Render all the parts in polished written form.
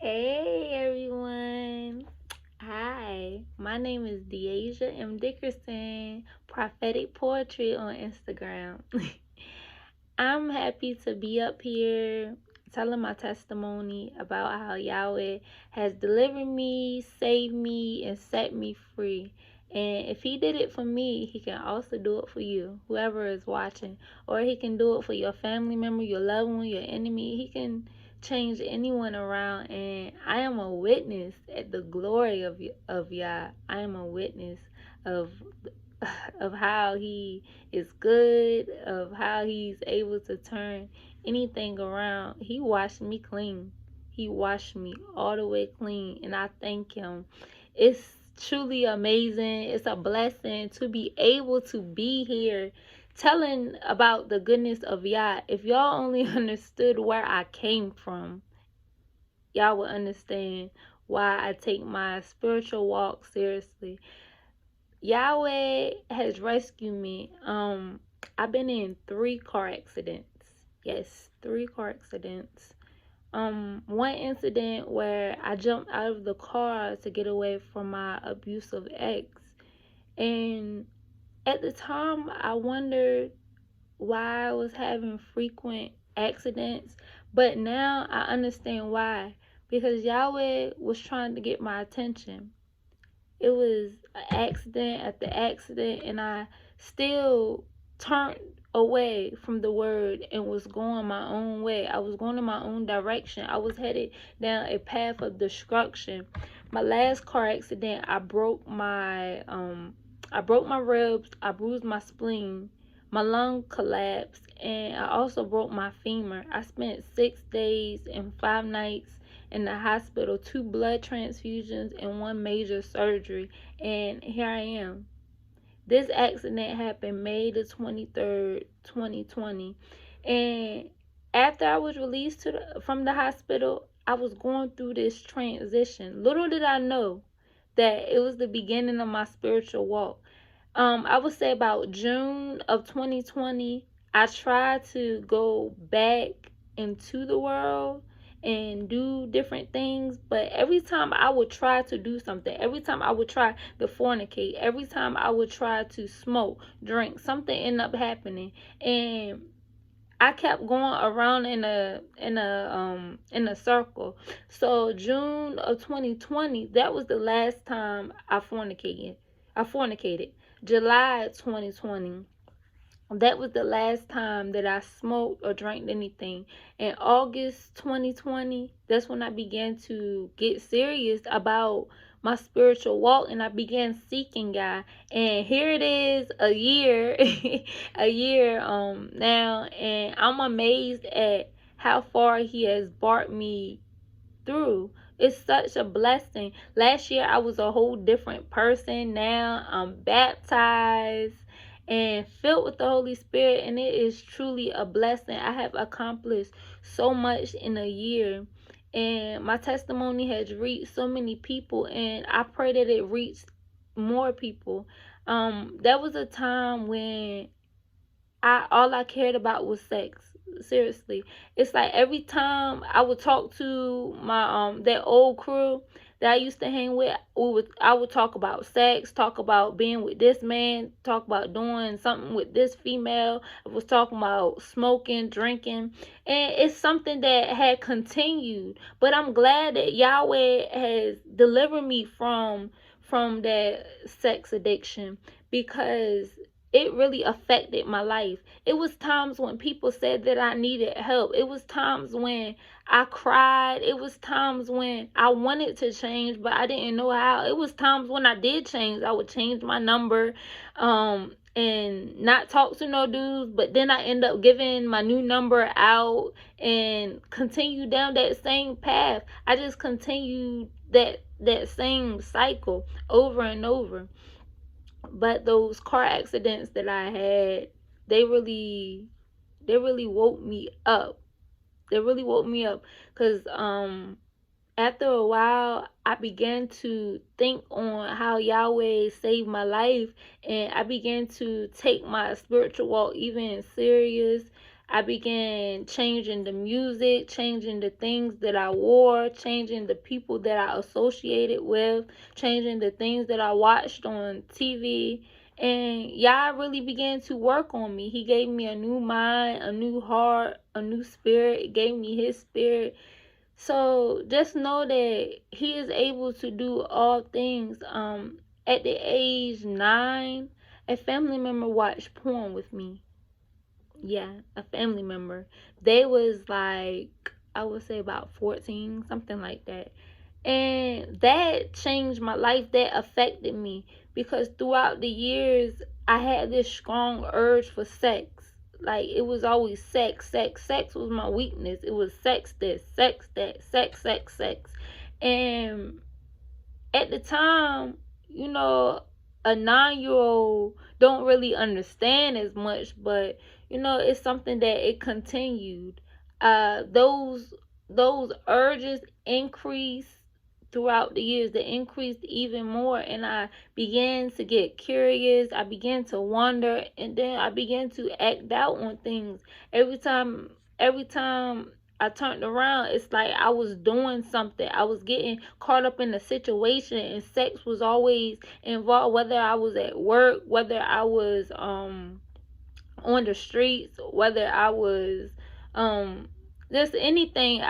Hey everyone. Hi, my name is Deasia M. Dickerson, Prophetic Poetry on Instagram. I'm happy to be up here telling my testimony about how Yahweh has delivered me, saved me, and set me free. And if he did it for me, he can also do it for you, whoever is watching. Or he can do it for your family member, your loved one, your enemy. He can change anyone around. And I am a witness at the glory of Yah. I am a witness of of how he is good, of how he's able to turn anything around. He washed me clean. He washed me all the way clean, and I thank him. It's truly amazing. It's a blessing to be able to be here telling about the goodness of Yah. If y'all only understood where I came from, y'all would understand why I take my spiritual walk seriously. Yahweh has rescued me. I've been in 3 car accidents. Yes, 3 car accidents. One incident where I jumped out of the car to get away from my abusive ex. And at the time, I wondered why I was having frequent accidents. But now I understand why. Because Yahweh was trying to get my attention. It was an accident after accident, and I still turned away from the word and was going my own way. I was going in my own direction. I was headed down a path of destruction. My last car accident, I broke my ribs, I bruised my spleen, my lung collapsed, and I also broke my femur. I spent 6 days and 5 nights in the hospital, 2 blood transfusions, and 1 major surgery. And here I am. This accident happened May the 23rd, 2020. And after I was released from the hospital, I was going through this transition. Little did I know that it was the beginning of my spiritual walk. I would say about June of 2020, I tried to go back into the world and do different things, but every time I would try to do something, every time I would try to fornicate, every time I would try to smoke, drink, something ended up happening. And I kept going around in a circle. So June of 2020, that was the last time I fornicated. July 2020, that was the last time that I smoked or drank anything. In August 2020, that's when I began to get serious about my spiritual walk, and I began seeking God. And here it is, a year, a year now, and I'm amazed at how far He has brought me through. It's such a blessing. Last year I was a whole different person. Now I'm baptized and filled with the Holy Spirit, and it is truly a blessing. I have accomplished so much in a year, and my testimony has reached so many people, and I pray that it reached more people. There was a time when I all I cared about was sex. Seriously. It's like every time I would talk to my that old crew that I used to hang with, I would talk about sex, talk about being with this man, talk about doing something with this female. I was talking about smoking, drinking, and it's something that had continued. But I'm glad that Yahweh has delivered me from that sex addiction, because it really affected my life. It was times when people said that I needed help. It was times when I cried. It was times when I wanted to change, but I didn't know how. It was times when I did change. I would change my number and not talk to no dudes, but then I end up giving my new number out and continue down that same path. I just continued that same cycle over and over. But those car accidents that I had, they really woke me up. They really woke me up, because after a while I began to think on how Yahweh saved my life, and I began to take my spiritual walk even serious. I began changing the music, changing the things that I wore, changing the people that I associated with, changing the things that I watched on TV. And Yah really began to work on me. He gave me a new mind, a new heart, a new spirit. He gave me his spirit. So just know that he is able to do all things. At the age 9, a family member watched porn with me. Yeah, a family member. They was like, I would say about 14, something like that. And that changed my life. That affected me because throughout the years, I had this strong urge for sex. Like, it was always sex, sex, sex was my weakness. It was sex this, sex that, sex, sex, sex. And at the time, you know, a 9-year old don't really understand as much, but it's something that it continued. Those urges increased throughout the years. They increased even more, and I began to get curious. I began to wonder, and then I began to act out on things. Every time I turned around, it's like I was doing something. I was getting caught up in a situation, and sex was always involved, whether I was at work, whether I was on the streets, whether I was just anything.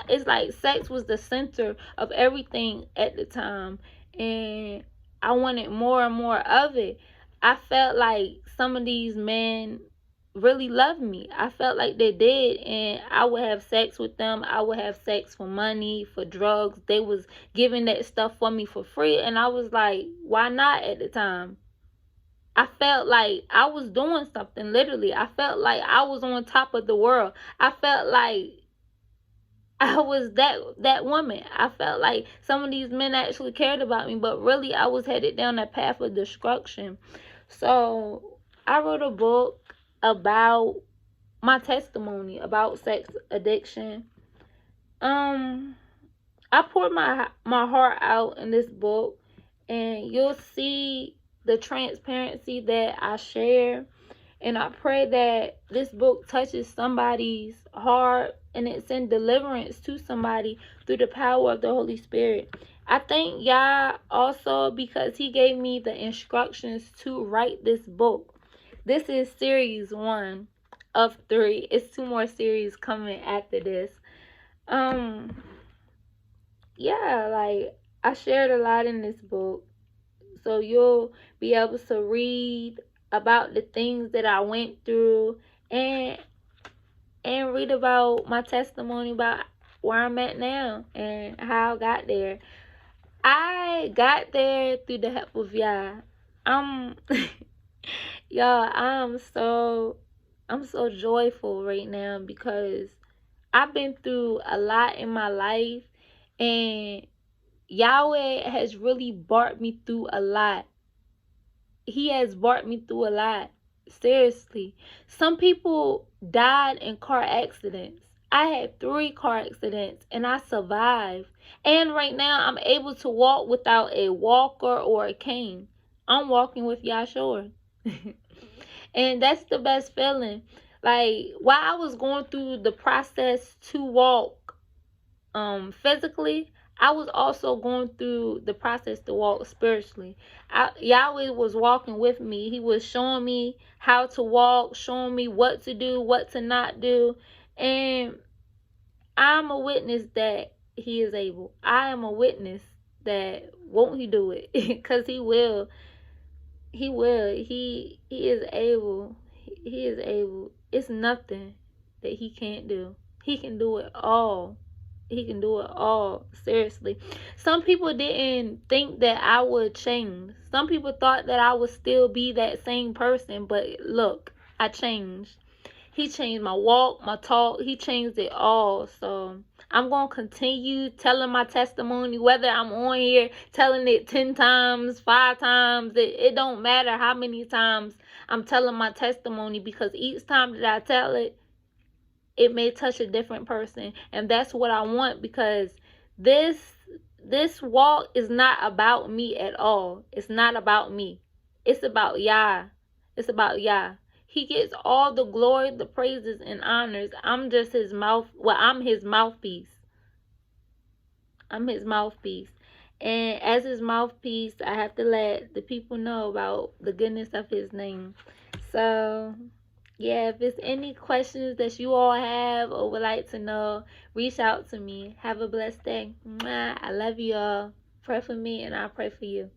It's like sex was the center of everything at the time, and I wanted more and more of it. I felt like some of these men really loved me. I felt like they did, and I would have sex with them. I would have sex for money, for drugs. They was giving that stuff for me for free, and I was like, why not at the time? I felt like I was doing something, literally. I felt like I was on top of the world. I felt like I was that woman. I felt like some of these men actually cared about me, but really I was headed down that path of destruction. So I wrote a book about my testimony about sex addiction. I poured my heart out in this book, and you'll see the transparency that I share. And I pray that this book touches somebody's heart and it sends deliverance to somebody through the power of the Holy Spirit. I thank Yah also because he gave me the instructions to write this book. This is series 1 of 3. It's 2 more series coming after this. Yeah, like, I shared a lot in this book. So you'll be able to read about the things that I went through, and read about my testimony about where I'm at now and how I got there. I got there through the help of Yah. I'm y'all, I'm so joyful right now because I've been through a lot in my life, and Yahweh has really brought me through a lot. He has brought me through a lot. Seriously. Some people died in car accidents. I had 3 car accidents and I survived. And right now I'm able to walk without a walker or a cane. I'm walking with Yahshua. And that's the best feeling. Like, while I was going through the process to walk physically, I was also going through the process to walk spiritually. Yahweh was walking with me. He was showing me how to walk, showing me what to do, what to not do. And I'm a witness that he is able. I am a witness that won't he do it? Because he will. He will. He is able. He is able. It's nothing that he can't do. He can do it all. He can do it all. Seriously. Some people didn't think that I would change. Some people thought that I would still be that same person. But look, I changed. He changed my walk, my talk. He changed it all. So I'm going to continue telling my testimony, whether I'm on here telling it 10 times, 5 times. It don't matter how many times I'm telling my testimony, because each time that I tell it, it may touch a different person. And that's what I want, because this walk is not about me at all. It's not about me. It's about Yah. It's about Yah. He gets all the glory, the praises, and honors. I'm just his mouth. Well, I'm his mouthpiece. I'm his mouthpiece. And as his mouthpiece, I have to let the people know about the goodness of his name. So, yeah, if there's any questions that you all have or would like to know, reach out to me. Have a blessed day. Mwah. I love you all. Pray for me and I'll pray for you.